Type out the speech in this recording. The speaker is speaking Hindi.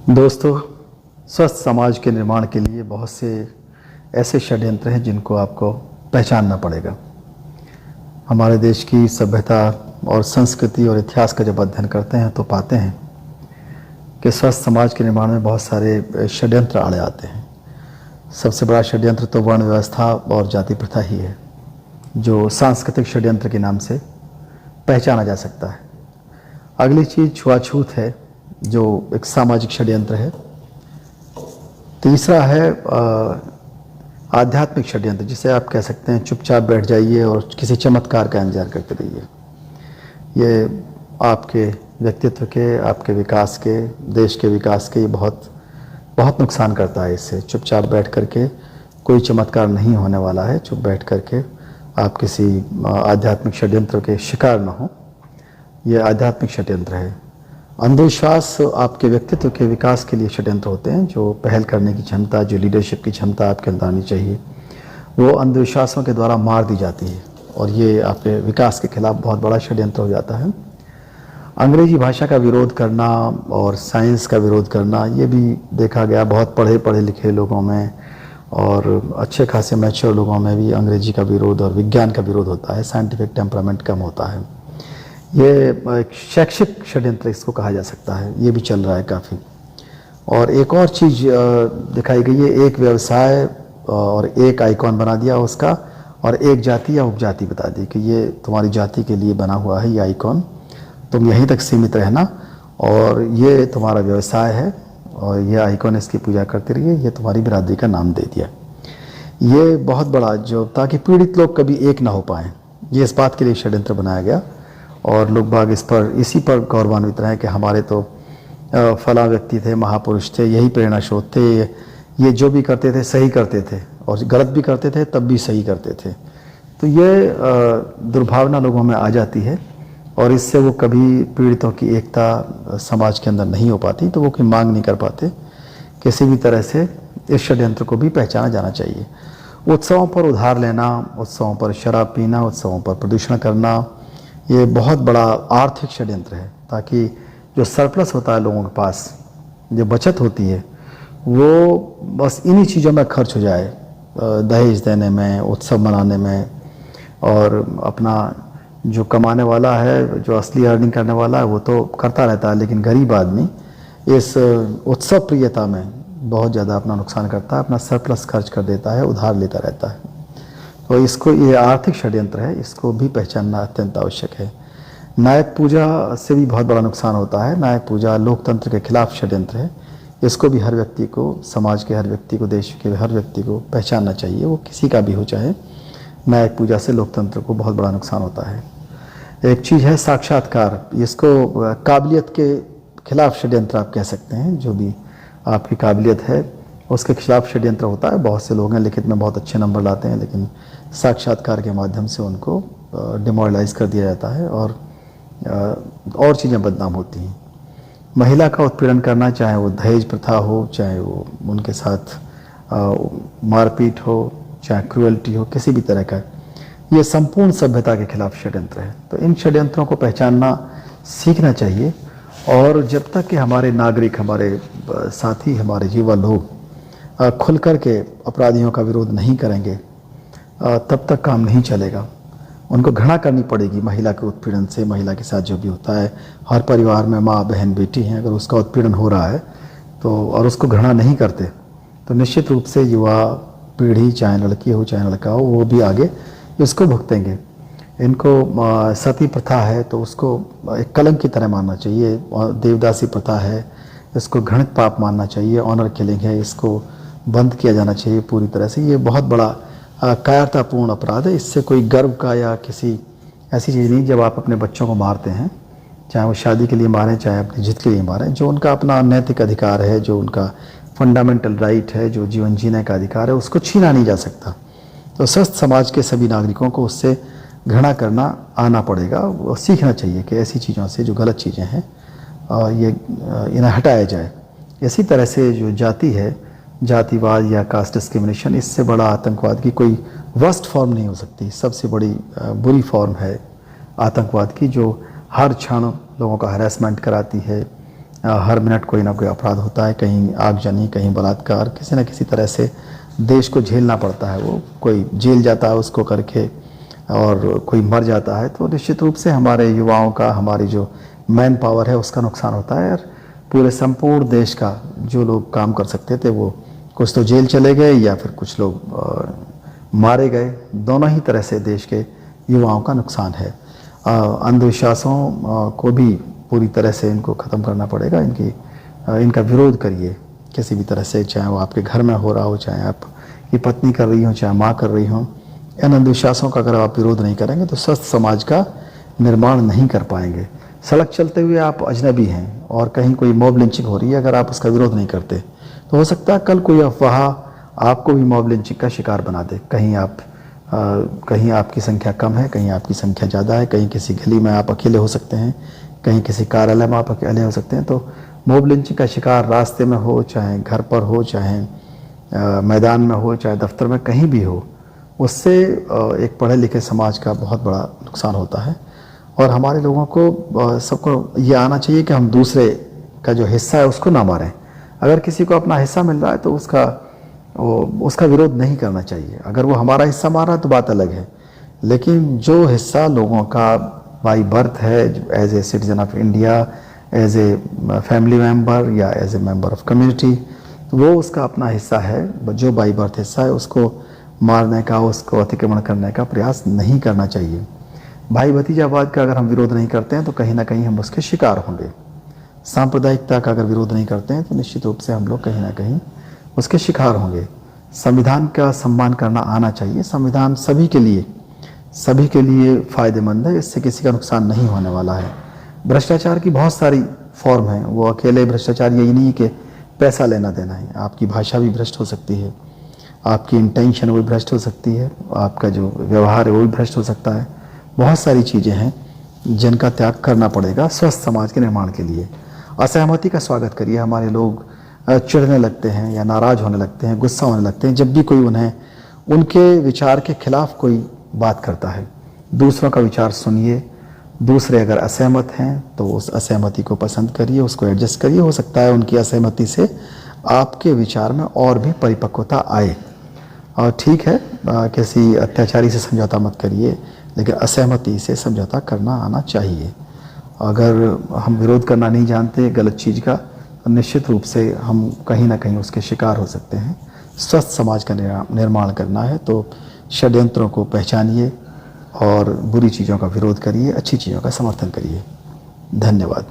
दोस्तों, स्वस्थ समाज के निर्माण के लिए बहुत से ऐसे षड्यंत्र हैं जिनको आपको पहचानना पड़ेगा। हमारे देश की सभ्यता और संस्कृति और इतिहास का जब अध्ययन करते हैं तो पाते हैं कि स्वस्थ समाज के निर्माण में बहुत सारे षड्यंत्र आड़े आते हैं। सबसे बड़ा षड्यंत्र तो वर्ण व्यवस्था और जाति प्रथा ही है, जो सांस्कृतिक षड्यंत्र के नाम से पहचाना जा सकता है। अगली चीज़ छुआछूत है, जो एक सामाजिक षड्यंत्र है। तीसरा है आध्यात्मिक षड्यंत्र, जिसे आप कह सकते हैं चुपचाप बैठ जाइए और किसी चमत्कार का इंतजार करते रहिए। ये आपके व्यक्तित्व के, आपके विकास के, देश के विकास के बहुत नुकसान करता है। इससे चुपचाप बैठ करके कोई चमत्कार नहीं होने वाला है। चुप बैठ करके आप किसी आध्यात्मिक षड्यंत्र के शिकार न हो। ये आध्यात्मिक षड्यंत्र है। अंधविश्वास आपके व्यक्तित्व के विकास के लिए षड्यंत्र होते हैं। जो पहल करने की क्षमता, जो लीडरशिप की क्षमता आपके अंदर आनी चाहिए, वो अंधविश्वासों के द्वारा मार दी जाती है और ये आपके विकास के खिलाफ बहुत बड़ा षड्यंत्र हो जाता है। अंग्रेजी भाषा का विरोध करना और साइंस का विरोध करना, ये भी देखा गया बहुत पढ़े लिखे लोगों में और अच्छे खासे मैच्योर लोगों में भी अंग्रेजी का विरोध और विज्ञान का विरोध होता है। साइंटिफिक टेम्परामेंट कम होता है। ये एक शैक्षिक षड्यंत्र इसको कहा जा सकता है। ये भी चल रहा है काफ़ी। और एक और चीज़ दिखाई गई है, एक व्यवसाय और एक आइकॉन बना दिया उसका, और एक जाति या उपजाति बता दी कि ये तुम्हारी जाति के लिए बना हुआ है ये आइकॉन, तुम यहीं तक सीमित रहना, और ये तुम्हारा व्यवसाय है और ये आइकॉन, इसकी पूजा करते रहिए, ये तुम्हारी बिरादरी का नाम दे दिया। ये बहुत बड़ा, जो ताकि पीड़ित लोग कभी एक ना हो पाएँ, ये इस बात के लिए षड्यंत्र बनाया गया। और लोग बाग इसी पर गौरवान्वित रहे कि हमारे तो फला व्यक्ति थे, महापुरुष थे, यही प्रेरणा स्रोत थे, ये जो भी करते थे सही करते थे, और गलत भी करते थे तब भी सही करते थे। तो ये दुर्भावना लोगों में आ जाती है और इससे वो कभी पीड़ितों की एकता समाज के अंदर नहीं हो पाती, तो वो कोई मांग नहीं कर पाते। किसी भी तरह से इस षड्यंत्र को भी पहचाना जाना चाहिए। उत्सवों पर उधार लेना, उत्सवों पर शराब पीना, उत्सवों पर प्रदूषण करना, ये बहुत बड़ा आर्थिक षड्यंत्र है, ताकि जो सरप्लस होता है लोगों के पास, जो बचत होती है, वो बस इन्हीं चीज़ों में खर्च हो जाए, दहेज देने में, उत्सव मनाने में। और अपना जो कमाने वाला है, जो असली अर्निंग करने वाला है, वो तो करता रहता है, लेकिन गरीब आदमी इस उत्सव प्रियता में बहुत ज़्यादा अपना नुकसान करता है, अपना सरप्लस खर्च कर देता है, उधार लेता रहता है। तो इसको, ये आर्थिक षड्यंत्र है, इसको भी पहचानना अत्यंत आवश्यक है। नायक पूजा से भी बहुत बड़ा नुकसान होता है। नायक पूजा लोकतंत्र के खिलाफ षड्यंत्र है। इसको भी हर व्यक्ति को, समाज के हर व्यक्ति को, देश के हर व्यक्ति को पहचानना चाहिए, वो किसी का भी हो चाहे। नायक पूजा से लोकतंत्र को बहुत बड़ा नुकसान होता है। एक चीज़ है साक्षात्कार, इसको काबिलियत के खिलाफ षड्यंत्र आप कह सकते हैं। जो भी आपकी काबिलियत है उसके खिलाफ षड्यंत्र होता है। बहुत से लोग हैं लिखित में बहुत अच्छे नंबर लाते हैं, लेकिन साक्षात्कार के माध्यम से उनको डिमोरलाइज कर दिया जाता है और चीज़ें बदनाम होती हैं। महिला का उत्पीड़न करना, चाहे वो दहेज प्रथा हो, चाहे वो उनके साथ मारपीट हो, चाहे क्रूअल्टी हो, किसी भी तरह का, ये संपूर्ण सभ्यता के खिलाफ षड्यंत्र है। तो इन षड्यंत्रों को पहचानना सीखना चाहिए। और जब तक कि हमारे नागरिक, हमारे साथी, हमारे युवा लोग खुल कर के अपराधियों का विरोध नहीं करेंगे, तब तक काम नहीं चलेगा। उनको घृणा करनी पड़ेगी महिला के उत्पीड़न से। महिला के साथ जो भी होता है, हर परिवार में माँ, बहन, बेटी हैं, अगर उसका उत्पीड़न हो रहा है तो, और उसको घृणा नहीं करते, तो निश्चित रूप से युवा पीढ़ी, चाहे लड़की हो चाहे लड़का हो, वो भी आगे इसको भुगतेंगे। इनको सती प्रथा है तो उसको एक कलंक की तरह मानना चाहिए। देवदासी प्रथा है, इसको घृणित पाप मानना चाहिए। ऑनर किलिंग है, इसको बंद किया जाना चाहिए पूरी तरह से। ये बहुत बड़ा कायरतापूर्ण अपराध है। इससे कोई गर्व का या किसी ऐसी चीज़ नहीं। जब आप अपने बच्चों को मारते हैं, चाहे वो शादी के लिए मारें, चाहे अपनी जिद के लिए मारें, जो उनका अपना नैतिक अधिकार है, जो उनका फंडामेंटल राइट है, जो जीवन जीने का अधिकार है, उसको छीना नहीं जा सकता। तो स्वस्थ समाज के सभी नागरिकों को उससे घृणा करना आना पड़ेगा। और सीखना चाहिए कि ऐसी चीज़ों से, जो गलत चीज़ें हैं, इन्हें हटाया जाए। इसी तरह से जो जाति है, जातिवाद या कास्ट डिस्क्रिमिनेशन, इससे बड़ा आतंकवाद की कोई वर्स्ट फॉर्म नहीं हो सकती। सबसे बड़ी बुरी फॉर्म है आतंकवाद की, जो हर क्षण लोगों का हरासमेंट कराती है, हर मिनट कोई ना कोई अपराध होता है, कहीं आगजनी, कहीं बलात्कार, किसी न किसी तरह से देश को झेलना पड़ता है। वो कोई जेल जाता है उसको करके और कोई मर जाता है, तो निश्चित रूप से हमारे युवाओं का, हमारी जो मैन पावर है उसका नुकसान होता है। और पूरे संपूर्ण देश का जो लोग काम कर सकते थे वो कुछ तो जेल चले गए या फिर कुछ लोग मारे गए। दोनों ही तरह से देश के युवाओं का नुकसान है। अंधविश्वासों को भी पूरी तरह से इनको ख़त्म करना पड़ेगा। इनका विरोध करिए किसी भी तरह से, चाहे वो आपके घर में हो रहा हो, चाहे आपकी पत्नी कर रही हो, चाहे माँ कर रही हो। इन अंधविश्वासों का अगर आप विरोध नहीं करेंगे तो स्वस्थ समाज का निर्माण नहीं कर पाएंगे। सड़क चलते हुए आप अजनबी हैं और कहीं कोई मॉब लिंचिंग हो रही है, अगर आप उसका विरोध नहीं करते तो हो सकता है कल कोई अफवाह आपको भी मॉब लिंचिंग का शिकार बना दे। कहीं आपकी संख्या कम है, कहीं आपकी संख्या ज़्यादा है, कहीं किसी गली में आप अकेले हो सकते हैं, कहीं किसी कार्यालय में आप अकेले हो सकते हैं। तो मॉब लिंचिंग का शिकार रास्ते में हो, चाहे घर पर हो, चाहे मैदान में हो, चाहे दफ्तर में, कहीं भी हो, उससे एक पढ़े लिखे समाज का बहुत बड़ा नुकसान होता है। और हमारे लोगों को सबको ये आना चाहिए कि हम दूसरे का जो हिस्सा है उसको ना मारें। अगर किसी को अपना हिस्सा मिल रहा है तो उसका विरोध नहीं करना चाहिए। अगर वो हमारा हिस्सा मार रहा है तो बात अलग है, लेकिन जो हिस्सा लोगों का बाई बर्थ है, as a citizen of India, as a family member या as a member of community, तो वो उसका अपना हिस्सा है। जो बाई बर्थ हिस्सा है उसको मारने का, उसको अतिक्रमण करने का प्रयास नहीं करना चाहिए। भाई भतीजावाद का अगर हम विरोध नहीं करते हैं तो कहीं ना कहीं हम उसके शिकार होंगे। सांप्रदायिकता का अगर विरोध नहीं करते हैं तो निश्चित रूप से हम लोग कहीं ना कहीं उसके शिकार होंगे। संविधान का सम्मान करना आना चाहिए। संविधान सभी के लिए फ़ायदेमंद है, इससे किसी का नुकसान नहीं होने वाला है। भ्रष्टाचार की बहुत सारी फॉर्म हैं। वो अकेले भ्रष्टाचार यही नहीं कि पैसा लेना देना है। आपकी भाषा भी भ्रष्ट हो सकती है, आपकी इंटेंशन वो भी भ्रष्ट हो सकती है, आपका जो व्यवहार है वो भी भ्रष्ट हो सकता है। बहुत सारी चीज़ें हैं जिनका त्याग करना पड़ेगा स्वस्थ समाज के निर्माण के लिए। असहमति का स्वागत करिए। हमारे लोग चिढ़ने लगते हैं या नाराज़ होने लगते हैं, गुस्सा होने लगते हैं जब भी कोई उनके विचार के खिलाफ कोई बात करता है। दूसरों का विचार सुनिए। दूसरे अगर असहमत हैं तो उस असहमति को पसंद करिए, उसको एडजस्ट करिए। हो सकता है उनकी असहमति से आपके विचार में और भी परिपक्वता आए। और ठीक है, किसी अत्याचारी से समझौता मत करिए, लेकिन असहमति से समझौता करना आना चाहिए। अगर हम विरोध करना नहीं जानते गलत चीज़ का तो निश्चित रूप से हम कहीं ना कहीं उसके शिकार हो सकते हैं। स्वस्थ समाज का निर्माण करना है तो षड्यंत्रों को पहचानिए और बुरी चीज़ों का विरोध करिए, अच्छी चीज़ों का समर्थन करिए। धन्यवाद।